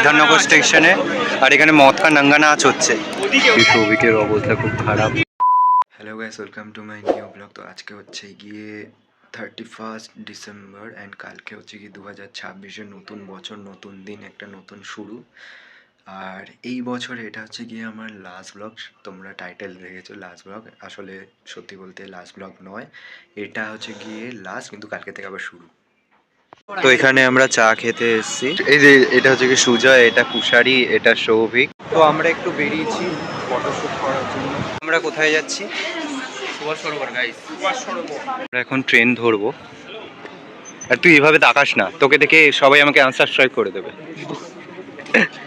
বিধাননগর স্টেশনে, আর এখানে মদ খা নাঙ্গা নাচ হচ্ছে। সৌভিকের অবস্থা খুব খারাপ। Hello guys, welcome to my new blog. তো আজকে হচ্ছে গিয়ে 31 ডিসেম্বর অ্যান্ড কালকে হচ্ছে গিয়ে 2026-এর নতুন বছর, নতুন দিন, একটা নতুন শুরু। আর এই বছর এটা হচ্ছে গিয়ে আমার লাস্ট ব্লগ। তোমরা টাইটেল দেখেছো লাস্ট ব্লগ, আসলে সত্যি বলতে লাস্ট ব্লগ নয়, এটা হচ্ছে গিয়ে লাস্ট, কিন্তু কালকে থেকে আবার শুরু। তো এখানে আমরা চা খেতে এসেছি। এই যে এটা হচ্ছে কি সুজয়, এটা কুশারি, এটা সৌভিক। তো আমরা একটু বেরিয়েছি ফটোশুট করার জন্য। আমরা কোথায় যাচ্ছি? সুভাষ সরোবর গাইস, সুভাষ সরোবর। আমরা এখন ট্রেন ধরবো। আর তুই এভাবে তাকাস না, তোকে দেখে সবাই আমাকে আনসাবস্ক্রাইব করে দেবে।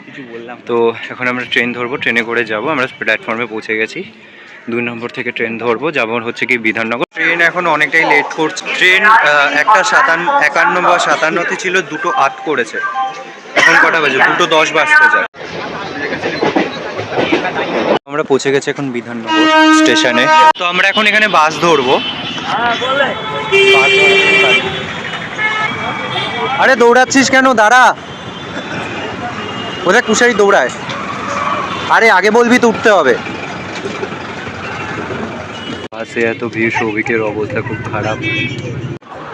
কিছু বললাম। তো এখন আমরা ট্রেন ধরবো, ট্রেনে করে যাব। আমরা প্ল্যাটফর্মে পৌঁছে গেছি। 2 নম্বর থেকে ট্রেন ধরবো, যাবো হচ্ছে কি বিধাননগর। ট্রেন এখন অনেকটাই লেট করছে। ট্রেন একটা 51 বা 57তে ছিল, 2:08 করেছে। এখন কটা বাজে? 2:10 বাজতে যায়। আমরা পৌঁছে গেছি এখন বিধাননগর স্টেশনে। তো আমরা এখন এখানে বাস ধরবো। আরে দৌড়াচ্ছিস কেন? দাঁড়া, ওদের কুশারি দৌড়ায়। আরে আগে বলবি তো উঠতে হবে। বাসে এত ভিড়, সৌভিকের অবস্থা খুব খারাপ।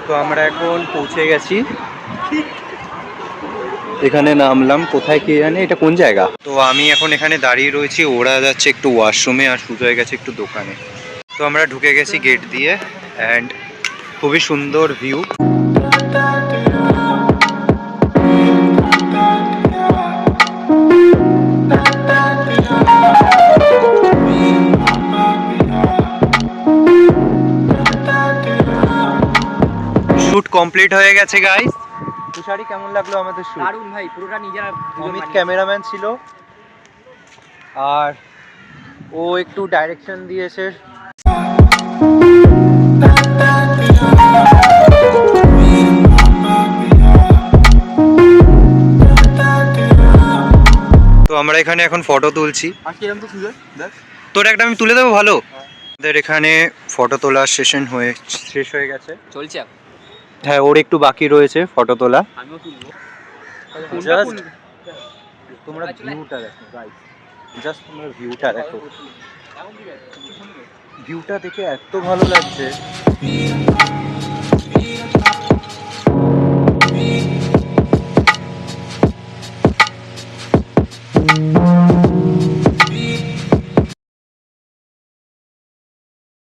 তো আমরা এখন পৌঁছে গেছি, এখানে নামলাম। কোথায় কে জানে, এটা কোন জায়গা? তো আমি এখন এখানে দাঁড়িয়ে রয়েছি, ওরা যাচ্ছে একটু ওয়াশরুমে আর সুজয় গেছে একটু দোকানে। তো আমরা ঢুকে গেছি গেট দিয়ে, অ্যান্ড খুবই সুন্দর ভিউ। শুট কমপ্লিট হয়ে গেছে গাইস। তুষারি কেমন লাগলো আমাদের শুট? দারুণ ভাই, পুরোটা নিজেরা অমিত ক্যামেরাম্যান ছিল, আর ও একটু ডাইরেকশন দিয়েছে। তো আমরা এখানে এখন ফটো তুলছি। তোর একটা আমি তুলে দেবো, ভালো? আমাদের এখানে ফটো তোলার সেশন শেষ হয়ে গেছে, চলছে। হ্যাঁ, ওর একটু বাকি রয়েছে ফটো তোলা। আমিও তুলবো। জাস্ট তোমরা ভিউটা দেখো গাইস, জাস্ট তোমরা ভিউটা দেখো। ভিউটা দেখে এত ভালো লাগছে।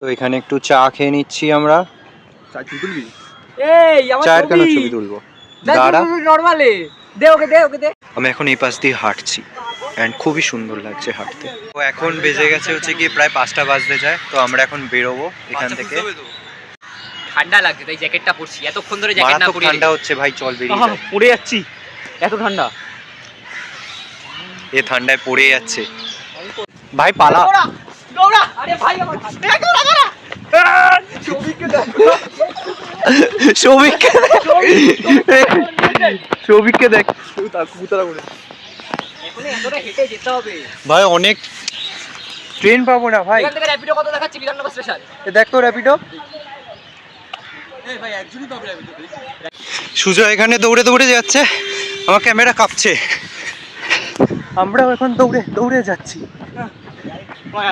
তো এখানে একটু চা খেয়ে নিচ্ছি আমরা। চায়ের কেন ছবি তুলবো? দাঁড়া, নরমালে দে, ওকে দে, ওকে দে। আমি এখন এই পাশ দিয়ে হাঁটছি, অ্যান্ড খুবই সুন্দর লাগছে হাঁটতে। তো এখন বেজে গেছে হচ্ছে কি প্রায় 5টা বাজতে যায়। তো আমরা এখন বেরোবো এখান থেকে। ঠান্ডা লাগছে তাই জ্যাকেটটা পরছি, এতক্ষণ ধরে জ্যাকেট না পরে ঠান্ডা হচ্ছে ভাই, চল বেরিয়ে যাই। পড়ে যাচ্ছি, এত ঠান্ডা। এ ঠান্ডায় পড়ে যাচ্ছে ভাই, পালা। দৌড়া, আরে ভাই আমার দৌড়া। সৌভিককে দেখ, সৌভিককে দেখ। এখনো এতটা হেঁটে যেতে হবে ভাই, অনেক ট্রেন পাবো না ভাই। এখান থেকে র্যাপিডো কত দেখাচ্ছে বিধাননগর স্টেশন? দেখ তো র্যাপিডো। এই ভাই একজনই পাবে র্যাপিডো। সুজয় এখানে দৌড়ে দৌড়ে যাচ্ছে, আমার ক্যামেরা কাঁপছে। আমরাও এখন দৌড়ে দৌড়ে যাচ্ছি। ওই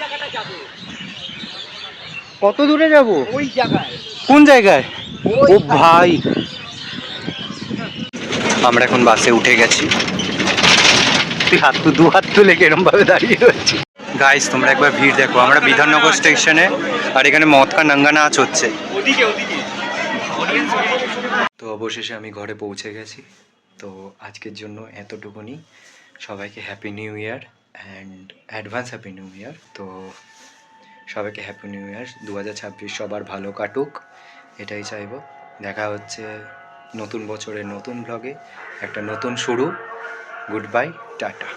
জায়গাটা যাবো। কত দূরে যাব? ওই জায়গায়। কোন জায়গায়? ও ভাই, আমরা এখন বাসে উঠে গেছি। তুই দু হাত তুলে এরকম ভাবে দাঁড়িয়ে রয়েছি। গাইস, তোমরা একবার ভিড় দেখো। আমরা বিধাননগর স্টেশনে, আর এখানে মদ খা নাঙ্গা নাচ হচ্ছে। তো অবশেষে আমি ঘরে পৌঁছে গেছি। তো আজকের জন্য এতটুকুনি। সবাইকে happy new year, and advance happy new year. তো সবাইকে হ্যাপি নিউ ইয়ার। 2026 সবার ভালো কাটুক, এটাই চাইবো। দেখা হচ্ছে নতুন বছরের নতুন ব্লগে, একটা নতুন শুরু। Good bye, tata.